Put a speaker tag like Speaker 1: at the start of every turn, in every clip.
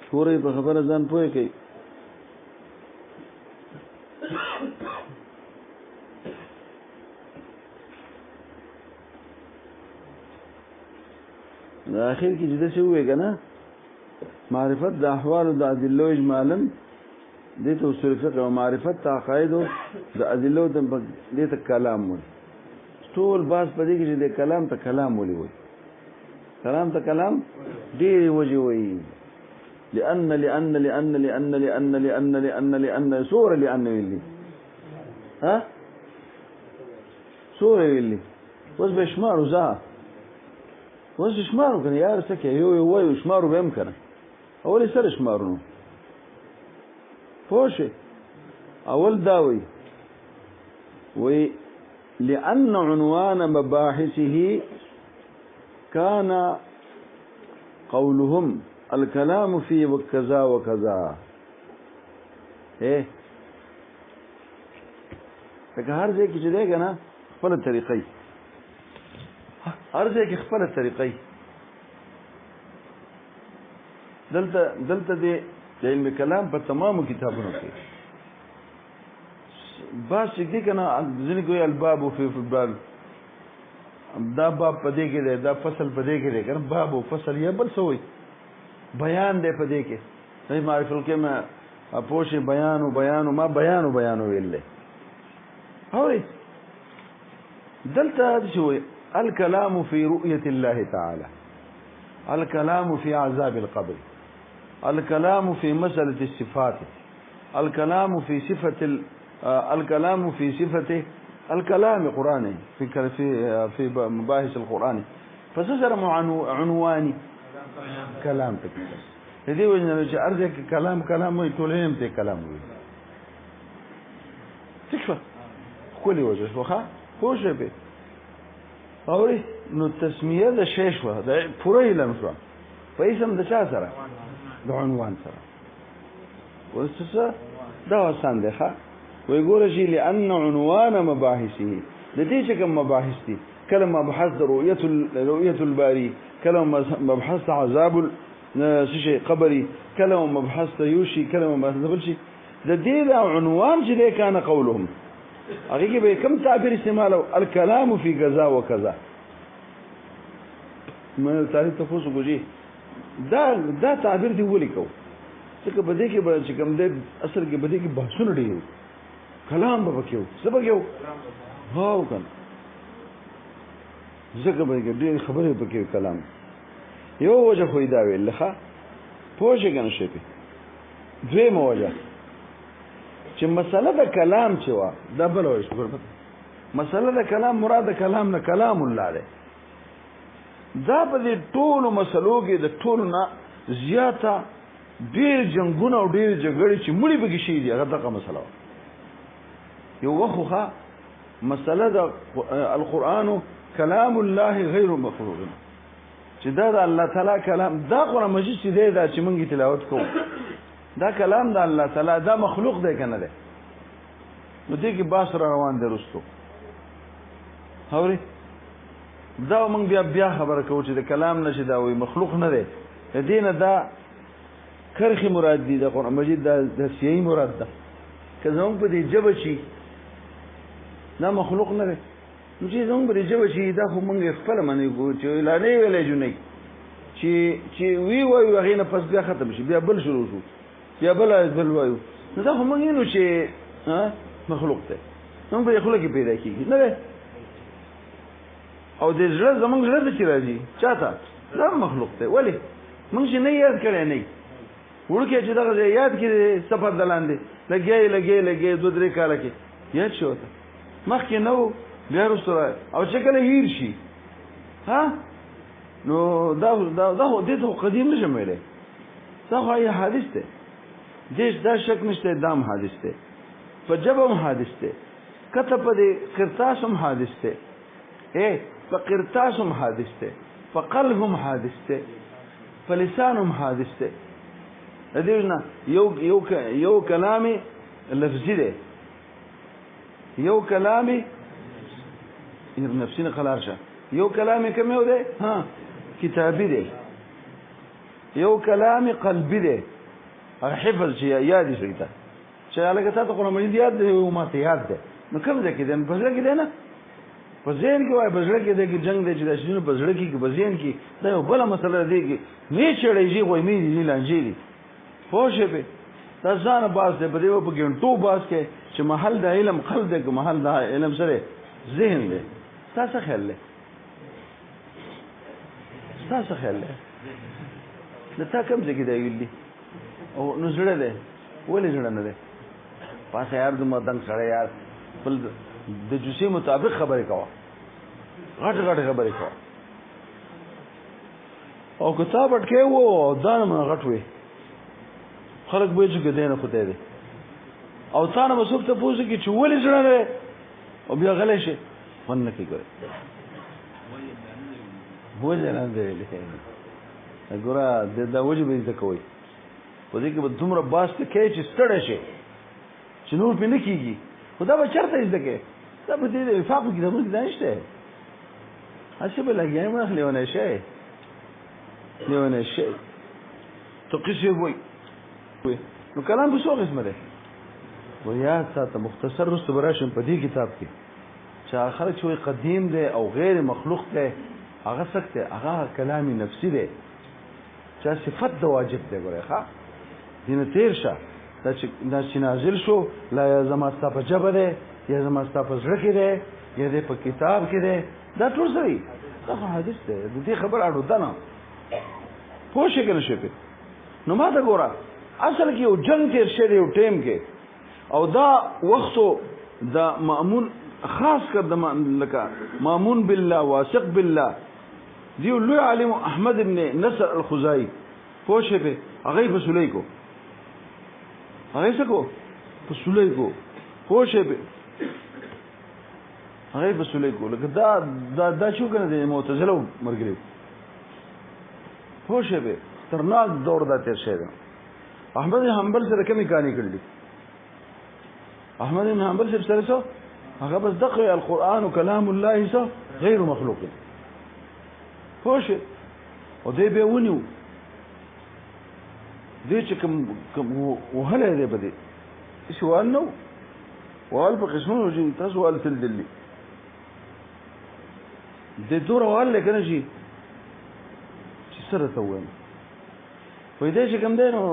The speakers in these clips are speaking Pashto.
Speaker 1: پورې په خبره ځان پوهې کوي. د اخر کې چې داسې ووایي که نه معرفت د احوالو د ادلو اجمالا دې ته اصول فقه او معرفت د عقایدو د ادلو دې ته کلام وایي. ټول باز په دې کې چې د کلام ته کلام ولې وایي. کلام ته کلام ډېرې وجې وایي. لأن سوره لأن ویلي ها سوره ویلي اوس به شمارو ځه اوس شمارو کنه یار څه کې یو وایو شمارو به هم کنه اول سره شمارو نو پوه شئ. اول دا وی لأن عنوان مباحثه كان قولهم الكلام في وكذا وكذا. لکه هر ځای کې چې دی که نه خپله طریقې هر ځای کې خپله طریقې دلته دی د علم کلام په تمامو کتابونو کې بعض چې دی که نه ځینې کوي الباب فی الباب دا باب په دې کې دی دا فصل په دې کې دی که نه باب و فصل یا بل څه وایي بیان دی په دې کې صحیح معرفت کې ما پوښ بیان ما بیان ویل دی. هوی دلته څه وایي الكلام في رؤية الله تعالى، الكلام في عذاب القبر، الكلام في مسألة الصفات، الكلام في صفة الكلام في صفة الكلام قرآني في مباحث القرآن فسسر عنواني كلام تكلم هذه وجه أرجع كلام ويتولهم تي كلام تكفى كل وجه وخا هو شبه اوري نو تسميه د شی شو د پوره علم شو په اسم د چا سره د عنوان سره ورسره دا وسان ده ښه وی ګوره شي لأن عنوان مباحثه د دې چې کوم مباحث دي کلمه مبحث د رؤيه الباري کلمه مبحث عذاب شي قبري کلمه مبحث يوشي کلمه مبحث بل شي د دې عنوان چې ده کان قولهم هغه کې به کوم تعبیر استعمالو الكلام في كذا وكذا ما تعریف تاسو کوجی دا تعبیر دی ولیکو څنګه بده کې به چې کوم د اصل کې بده کې بحثونه دی کلام به وکيو سبا کېو هاو کنه ځکه به کې ډېر خبرې پکې کلام یو وجه خو دا ویل ښه پوه شئ کنه شي دوی موجه چې مسله د کلام چې وا دا بل وایي مسله د کلام مراد د کلام نه کلام الله دی. دا په دې ټولو مسلو کې د ټولو نه زیاته ډېر جنګونه او ډېر جګړې چې مړي پکې شي دي هغه دغه مسله یو وخوخه مسله د القرآن کلام الله غیر مخلوق چې دا د الله تعالی کلام دا قرآن مجید چې دی دا چې موږ تلاوت کوو دا کلام د الله تعالی دا مخلوق دی کنه دی نو دې کې باس روان دی رستو اوري دا موږ بیا خبره کوو چې د کلام نشي دا وي مخلوق نه دی دینه دا کرخي مراد دی د قرآن مجید د سیاهي مراد ده که زموږ په دې جبه شي دا مخلوق نه دی نو چې زموږ په دې جبه شي دا خو موږ خپله منې کوو چې اعلانې ویلی جونی چې وی وایو هغې نه پس بیا ختم شي بیا بل شروع شو بیا بل وایو نو دا خو موږ وینو چې مخلوق دی موږ په دې خوله کې پیدا کېږي نه دی او د زړه زموږ زړه ته چې راځي چا ته دا مخلوق دی ولې موږ چې نه یاد کړی نه وړوکی چې دغه یاد کړي سفر د لاندې لګیا 2-3 کاله کې یاد شو ته مخکې نه و بیا وروسته او چې کله هیر شي ها نو دا خو دې ته قدیم نشم ویلی دا خو یې حادث دی دا شک نشته دام حادث دی په جبه هم حادث دی کته په دې قرطاس هم حادث دی په قرطاس هم حادث دی په قلب هم حادث دی په لسان هم حادث دی دیوژنا یو کلامي لفظي دی یو کلامي نفسینه قلار شه یو کلامي کوم یو دی ها کتابي دی یو کلامي قلبي دی هغه حفظ چې یاد شي ته چې هغه ته قرآن مجید یاد دی او ما ته یاد دی نو کوم ځای کې دی په ځای کې دی نه په ذهن کې وای په ځای کې دی کې جنگ دی چې د شنو په ځای کې په ذهن کې دا یو بل مسله دی کې نه چړېږي وای مې دي لانجې دي پوه به دا ځان باز دی په دې په ګنټو باز کې چې محل د علم خل دی که محل د علم سره ذهن دی تاسو خیال دی تاسو خیال دی د تا کوم ځای کې دی ویلي او نو زړه دی ولې زړه نه دی پاسه یار دومره دنګ سړی یار بل د جوسي مطابق خبرې کوه غټ غټ خبرې کوه او کتاب اٹکې وو او دانه من غټ وي خلک به چې ګدې نه خدای دی او ثانه مسوک ته پوښتنه کې چې ولې زړه نه او بیا غلې شي ونه کې ګوري وځه نه دی ګوره دا وجه به څه کوي په دې کې به دومره باس ته کې چې ستړی شي چې نور په نه کېږي خدا به چرته زده کې دا په دې وفاق کې د موږ دانشته هڅه به لګیایم نه لیونه شي لیونه شي تو قصې وای نو کلام به څو قسمه ده ویا ساته مختصر رسو براشم په دې کتاب کې چې اخر چې قدیم ده او غیر مخلوق ده هغه سکته هغه کلامي نفسي ده چې صفت د واجب ده ګوره ښا دینه تیر شه دا چې نازل شو لا زما ستا په جبه ده یا زما ستا په زړه کې ده یا دې په کتاب کې ده دا ټول سوي دا حدیث ده د دې خبر اړو ده نه پوه شي کنه شي نو ما ته ګوره اصل کې یو جنگ تیر شه یو ټیم کې او دا وختو دا مامون خاص کر د لکه مامون بالله واثق بالله دیو لوی عالم احمد ابن نصر الخزائی پوښه په هغه په سولې کو هغه څه کو په سولې کو پوښه په هغه په سولې کو لکه دا شو کنه د معتزله مرګري پوښه په ترناک دور دا تیر شه احمد بن حنبل سره کومې کہانی کړلې احمد بن حنبل سره څه هغه بس دغه القرآن كلام الله څه غیر مخلوق پوښه او دې به ونیو دې چې کوم وهله دې بده سوال نو وال په قسمونو چې تاسو وال تل دلی دې دور وال لکنه شي چې سره ته وایم په دې چې کوم دی نو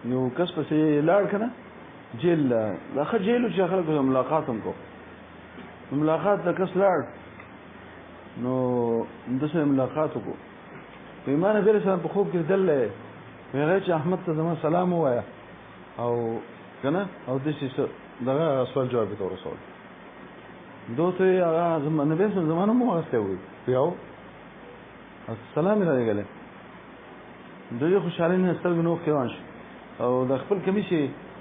Speaker 1: یو کس پسې لاړ کنه جیل لاخه جیلو چې خلکو ملاقات هم کو ملاقات د کس لاړ نو دسه ملاقات کو په ایمان به سره په خوب کې دلې ویغه چې احمد ته زما سلام وایا او کنه او د څه دغه سوال جواب ته ورسول دوته هغه زمانه به زمانه مو واسطه وي یو السلام علیکم دوی خوشاله نه ستل نو خوانش او د خپل کمیشي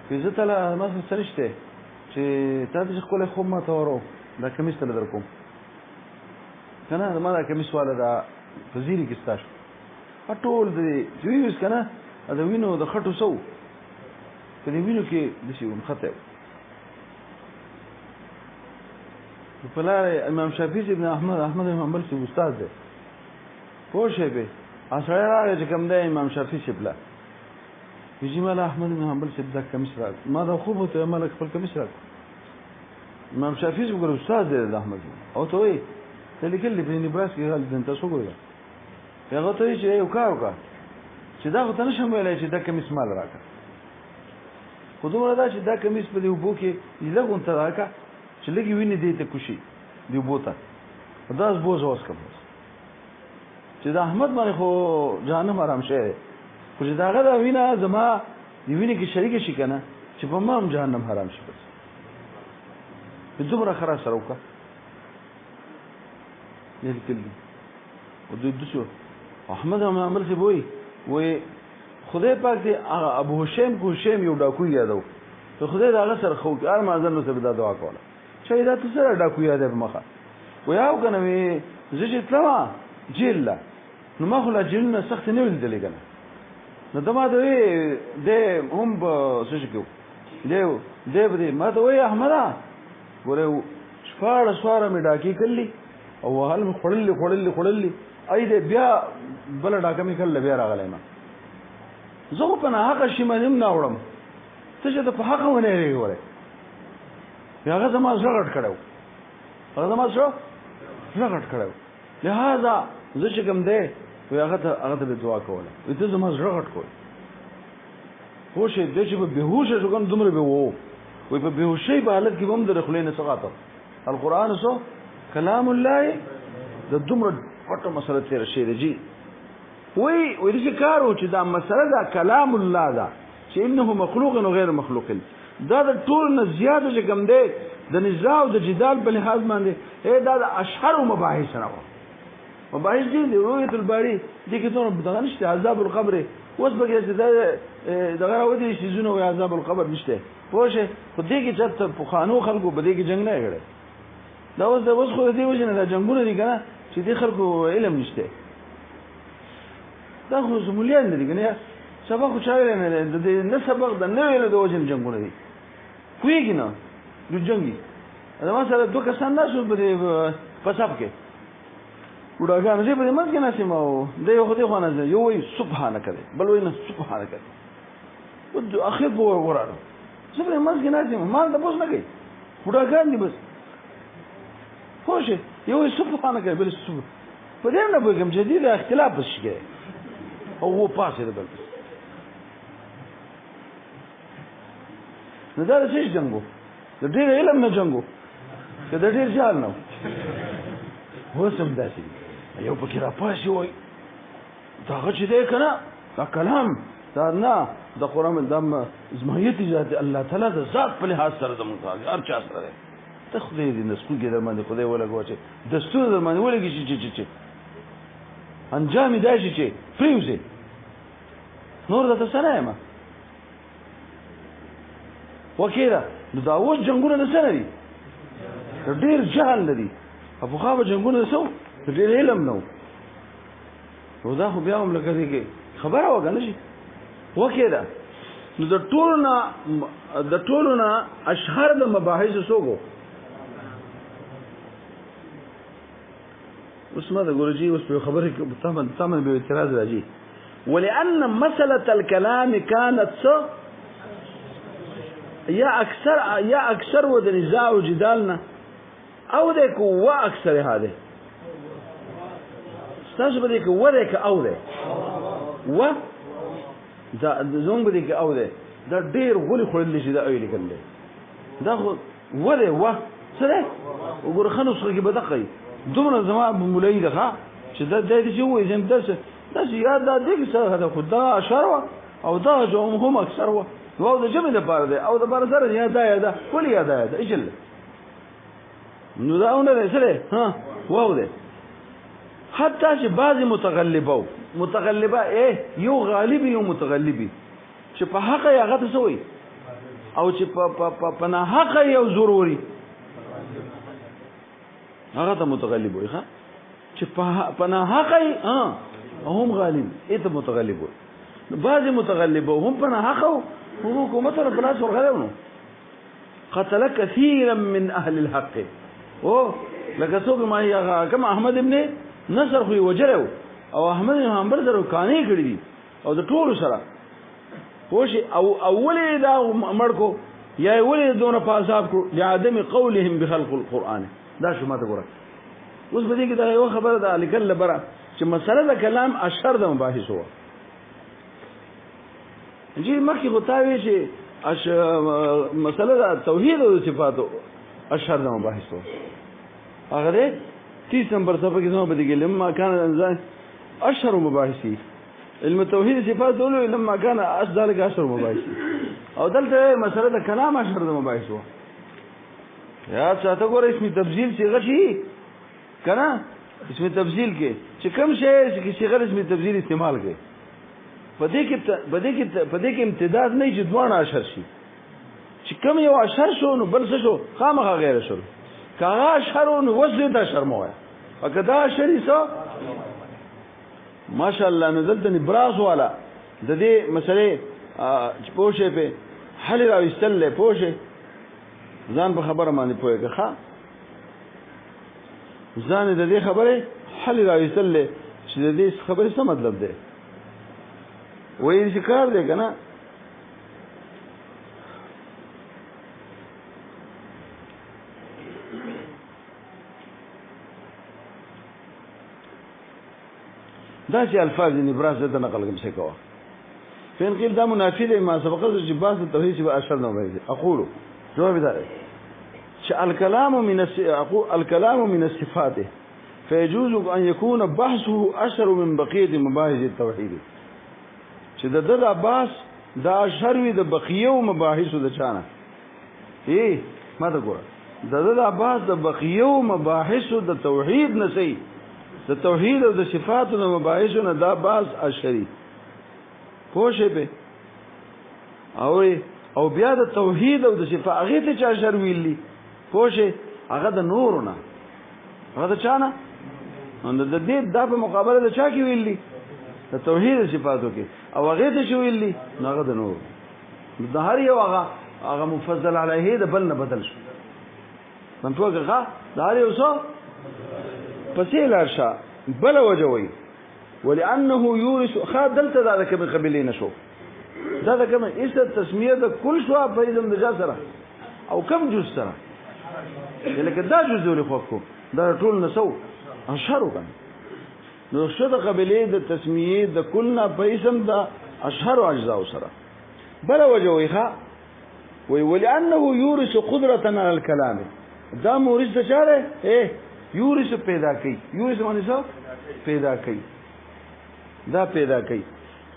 Speaker 1: په عزت له ما سرهشته چې تاسو خپل خو ما تورو دا کمیس تل درکوم کنه ما دا کمیس والا دا وزیری کې ستاش ټول دې ویوس کنه دا وینو د خټو سو په دې وینو کې د شي خطه په لار امام شافعي ابن احمد بن حنبل څخه استاد دی پوښه به اسره راغی چې کوم دی امام شافعي شپلا ویجمال احمد بن حنبل څخه د کمیس را ما دا خوب ته ملک خپل کمیس را امام شافعي وګور استاد دی د احمد او ته وي ته لیکل په نبراس کې غل دنت څو ګوره هغه ته چې یو کار وکړه چې دا ته نشم ویلای چې دا کمیس مال راکړه خو دومره دا چې دا کمیس په دې وبو کې لګون ته راکړه چې لګي ویني دې ته کوشي دی بوته دا از بوز اوس کوم چې دا احمد باندې خو جهنم آرام شه خو چې داغه دا وینه زما دی ویني کې شریک شي کنه چې په ما هم جهنم حرام شي بس په دومره خرا سره وکړه دې کلی او دوی دشو احمد هم عمل سی وای خدای پاک دې ابو هشام یو ډاکو یادو ته خدای دا غسر خو کار مازن نو سبدا دعا کوله چې دا ته سره ډاکو یاد په مخه ویاو کنه وی زه تلوا جیل نو ما خو لا جیل نه سخت نه ولدل کنه نو دما دې هم څه شو دې به ما ته وی احمد ګوره شپاړه سواره می ډاکی کړلی او هل خړلې ای دې بیا بل ډاکه مې کله بیا راغلی ما زه خو په ناحقه شي باندې هم نه وړم ته چې ته په حقه ونه یې وړې هغه زما زړه غټ کړی و هغه زما زړه غټ کړی و لهذا زه چې کوم دی وایي هغه ته به دعا کوله وایي ته زما زړه غټ کړی پوه شئ دی چې په بېهوشه شو کوم دومره به وو وایي په بېهوشۍ په حالت کې به هم د خولې نه څه غاته القرآن څه کلام الله د دومره پټه مسله تېره شوې ده جي وایي داسې کار و چې دا مسله دا کلام الله ده چې انه مخلوق و غیر مخلوق دا د ټول نه زیاته چې کوم دی د نزاع او د جدال په لحاظ باندې دا د اشهرو مباحث نه وه مباحث دي رؤیت الباري دې کې څونه دغه نشته عذاب القبر اوس پکې چې دغه راودي سیزونه وایي عذاب القبر نشته پوه شئ خو دې کې چېرته پخوانو خلکو په دې کې جنګ نه یې کړی دا اوس خو د دې وجې نه دا جنګونه دي که نه چې دې خلکو علم نشته دا خو زمولیان نه دي که نه سبق خو چا ویلی نه دی نه سبق د نه ویلو د وجې نه جنګونه دي پوهېږي نه نو جنګي زما سره دوه کسان ناست وو په دې په صف کې بوډاګانو دې په دې منځ کې ناست یم او دی یو خو دې خوا ناست یو وایي سبحانکه دی بل وایي نه سبحانکه دی اخر به ورغلو زه په دې منځ کې ناست یم ما تپوس نه کوي بوډاګان دي بس پوه شئ یو وایي سبحانکه بل په دې هم نه پوهېږم چې دې د اختلاف بس شي کوي او و پاسېده بل نو دا د څه جنګ و د ډېر علم نه جنګ و که د ډېر جهل نه و اوس هم داسې دي یو پکې راپاسې وایي دا هغه چې دی که نه دا کلام دا نه د قرآن دا زمایت ذات الله تعالی د ذات په لحاظ سره زموږ هر چا سره دی ته خدای دې نسکون کې در باندې خدای ولګوه چې دستور در باندې ولګي چې انجام یې دا شي چې پرېوځې نور درته څه نه یم وکیله نو دا اوس جنګونه د څه نه دي د ډېر جهل نه دي پخوا به جنګونه د څه وو د ډېر علم نه وو نو دا خو بیا هم لکه دې کې خبره وه که نه شي وکیله نو د ټولو نه اشهر د مباحثو څوک وو اوس ما د ګورجي اوس په خبرې کې تمن به اعتراض راځي ولأن مسألة الكلام كانت یا اکثر و د نزاع و جدالنا او دی که و اکثر هاده ستاسو به دی که و دی که او دی و زمونږ به دی که او دی دا ډېر غولې خوړلی شي دا او یې لیکل دی دا خو و دی و څه دی وګوره ښه نسخه کې به دقه وي دومره زما مولایي ده ښه چې دا داسې ووایي چې داسې یا دا دې کې څه ده خو دا اشهر وه او دا هم اکثر وه نو او د جمع دپاره دی او دپاره سره یا دا یا دا ولې یا دا یا دا اجل نو دا اونه دی څه دی واو دی حتی چې بعضې متغلبه یو غالبي یو متغلبي چې په حقه یې هغه ته څه وایي او چې په ناحقه یې یو زور وري هغه ته متغلب وایي ښه چې په ناحقه یې هم غالب ای ته متغلب وایي بعضې متغلبه هم په ناحقه حکومت سره په لاس ورغلی نو قتل كثيرا من اهل الحق او لکه څوک ما کوم احمد ابن نصر خو یې وجلی او احمد بن حنبل سره کانې کړي دي او د ټولو سره پوه شئ او ولې دا مړ کو یا یې ولې دونه په عذاب کړو لعدم قولهم بخلق القرآن دا شو ماته ګوره اوس په دې کې دا یوه خبره ده لیکل لپاره چې مسله د کلام اشهر د مباحث وه جی مخکې خو تا وی چې مسله د توحید او صفاتو اشهر د مباحث وه هغه دی 30 نمبر صفحه کې زما په دې کې لما کان الانسان اشهر مباحثي علم التوحید صفات دولو لما کان ذلك اشهر مباحثي او دلته مسله د کلام اشهر د مباحث وه یا چاته ګوره اسم تبذیل صيغه شي که نه اسم تبذیل کې چې کوم شی چې صيغه اسم تبذیل استعمال کوي په دې کې امتداد نه چې دواړه اشهر شي چې کوم یو اشهر شو نو بل څه شو خامخا غیر شو که هغه اشهر نو اوس دې ته اشهر مه وایه او که دا اشهر یې څه ماشاءالله نو دلته نبراس والا د دې مسلې چې پوه شئ پې حل یې راویستل دی پوه شئ ځان په خبره باندې پوهېږه ښه ځان یې د دې خبرې حل یې راویستل دی چې د دې خبرې څه مطلب دی وایي چې کار دی که نه دا چې الفاظ نبراس ته نقل کوم څه کوه فین قیل دا منافی دی ما سبق چې باس توحید به اشر نه وایي اقول جواب دا چې الكلام من الصفات فيجوز ان يكون بحثه اشر من بقيه مباحث التوحید چې د بحث دا اشر وي د بقیه مباحث د چانه ما ته ګوره د بحث د بقیه مباحث د توحید نه سي د توحید او د صفات او مباحث نه دا بحث اشری پوښې به او بیا د توحید او د صفات هغه ته چا اشر ویلي پوښې هغه د نورونه هغه د چانه نو د دې د په مقابله د چا کې ویلي د توحید صفاتو کې او هغه ته شو ویلي نو هغه د نور د هر یو هغه مفضل علیه د بل نه بدل شو منطقه هغه د هر یو څه پسې لاړ شه بل وجوي ولانه یورث خادلته دا کوم قبیله نشو دا کوم ایست تسمیه د کل شو په دې د سره او کم جز سره لکه دا جز له خوکو دا ټول نسو اشهرو کنه نو شد قبیله د تسمیه د کلنا په اسم د اشهر اجزاء سره بل وجوي ښا ولانه یورث قدرة على الكلام دا مورث د چاره یورث پیدا کوي یورث معنی څه پیدا کوي دا پیدا کوي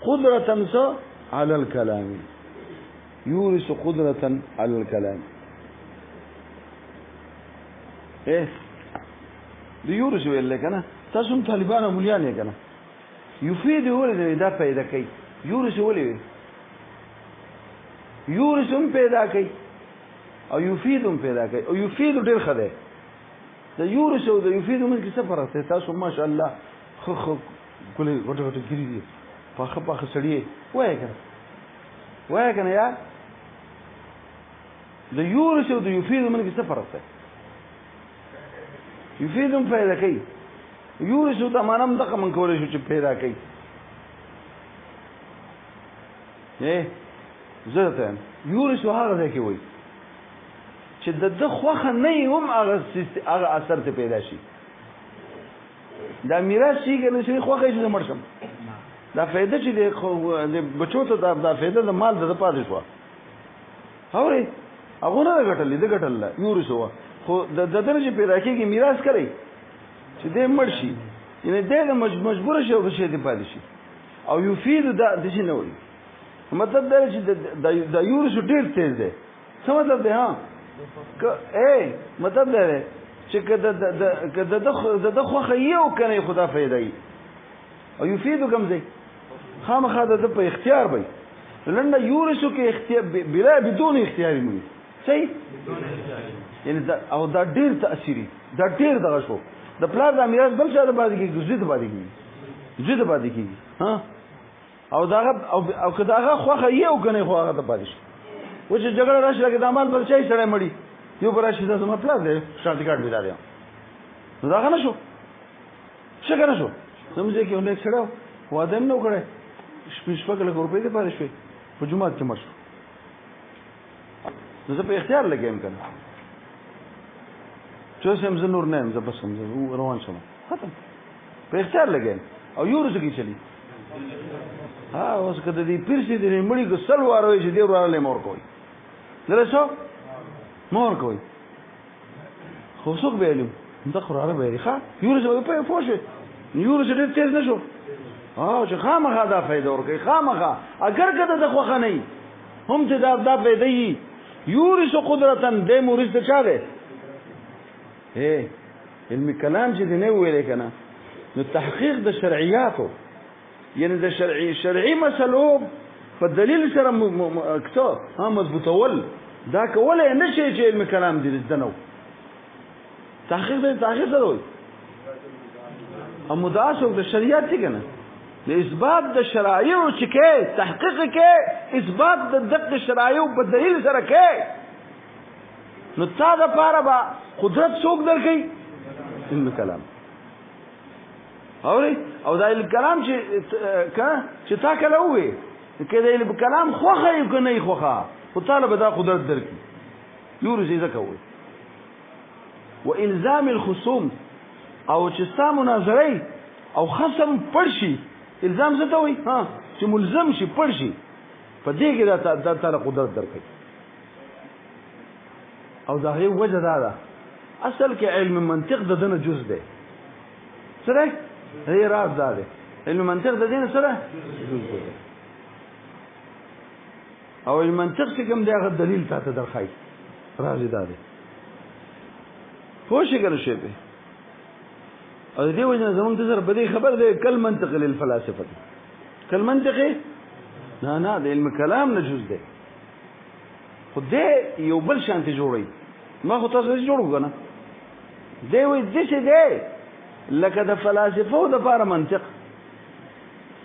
Speaker 1: قدرة على الكلام یورث قدرة على الكلام د یورث ویل کنه تاسو هم طالبان مولیان یې کنه یفید ولې دا پیدا کوي یورث ولې یورث هم پیدا کوي او یفید هم پیدا کوي او یفید ډېر خده د یورث او د یفید موږ کې څه فرق دی تاسو ماشاءالله خو کله غټه ګری دي پاخه سړی وای کنه یا د یورث او د یفید موږ کې څه فرق دی یفید هم پیدا کوي یورث ته مانم دغه من کولای شو چې پیدا کوي زه ته یورث هغه ځای کې وای چې د خوخه نه هم هغه اثر ته پیدا شي دا میراث شي کنه چې خوخه یې مړ شم دا فائدہ چې د بچو ته دا فائدہ د مال د پاتې شو اوري هغه نه غټل دي غټل یورث هو خو د درجه پیدا کېږي میراث کوي چې دې مړ شي یعنی دې مجبور شي او شي دې پاتې شي او یفید دا د شي نه وي مطلب دا چې د یورث ډېر تیز دی څه مطلب دی ها مطلب دا دی چې د خوخه یو کنه خدا فایده ای او یفید کوم ځای خامخا د په اختیار وي لنه یورث کې اختیار بلا بدون اختیار نه صحیح یعنی دا او دا ډیر تاثیری دا ډیر دغه شو د پلار د میراث بل څه د باندې کې زید باندې کیږي ها او داغه او کداغه خوخه یو کنه خو هغه ته پاتې شي و چې جګړه راشي لکه د عمل بل چای سره مړی یو پر راشي دا مطلب دی شانتي کارت بيدار یم نو دا غنه شو څنګه نه شو سمجه کې اونې سره واده هم نو کړې شپږ لک روپۍ ته پاره شوې په جمعه کې مرشو نو زه په اختیار لګیم کنه چې سم زه نور نه زه بس سم روان شم ختم په اختیار لګیم او یو ورځ کې چلی ها اوس کده دې پیرسي دې مړی کو سل واروي چې دې وراره مور کوي درسو مور کوي خو څوک ویلو دا قراره به ښه یو ورځ په پوښه یو ورځ دې تیز نشو چې خامخا دا فائدہ ورکوي خامخا اگر کده د خوخه نه هم ته دا فائدہ یي یورث قدرتن د مورث چا ده علم کلام چې نه ویل کنه نو تحقیق د شرعیاتو یعنی د شرعي مسلو په دلیل سره کتاب مضبوطول دا کول نه شي چې علم کلام دې دنو تحقیق سره وي او مدعا د شریعت څنګه نه د اثبات د شرایع چې کې تحقیق کې اثبات د دقت شرایع په دلیل سره کې نو تا د پاره با قدرت څوک درکې علم کلام اوري او دا علم کلام چې تا کله وې کې دا علم کلام خوخه یو کنه یې خوخه خو طالب دا قدرت درکې یو رزي زکوي والزام الخصوم او چې ستا مناظره او خصم پړشي الزام څه ته وایي ها چې ملزم شي پړشي په دې کې دا تعالی قدرت درکې او دا هي وجه دا اصل کې علم منطق د دنه جز دی سره هي راز دا دی علم منطق د دین سره جز دی او علم منطق چې کوم دی هغه دلیل ته درخای راز دا دی پوښی کنه شی به او دې وجه زمونږ د سره بده خبر دی کل منطق للفلاسفه کل منطق نه د علم کلام نه جز دی خو دې یو بل شانتي جوړي ما خو تاسو جوړو کنه دی وې دې څه دی لکه د فلسفو د لپاره منطق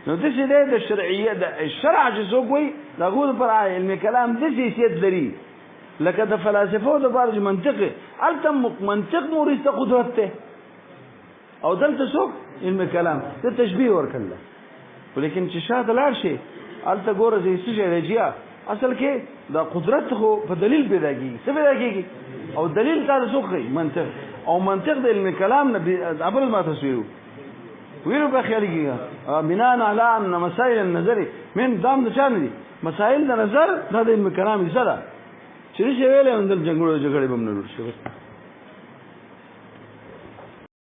Speaker 1: نو دې څه دی د شرعیه د الشرع چې څوک وي دا غو پر علم کلام دې حیثیت لري لکه د فلسفو د لپاره منطق التم منطق مورث قدرت ته او دلته څوک علم کلام ته تشبیه ورکړل ولیکن چې شاده لاړ شي الته ګوره چې څه راځي اصل کې دا قدرت خو په دلیل پیدا کیږي څه پیدا کیږي او دلیل تا څوک منطق او منطق د علم کلام نه ابرز ما تصویرو ویلو په خیال کې بناء علی ان مسائل النظر من دام د چانه دي مسائل د نظر د علم کلام سره چې ویلې اندل جنگړو جګړې بم نه ورشي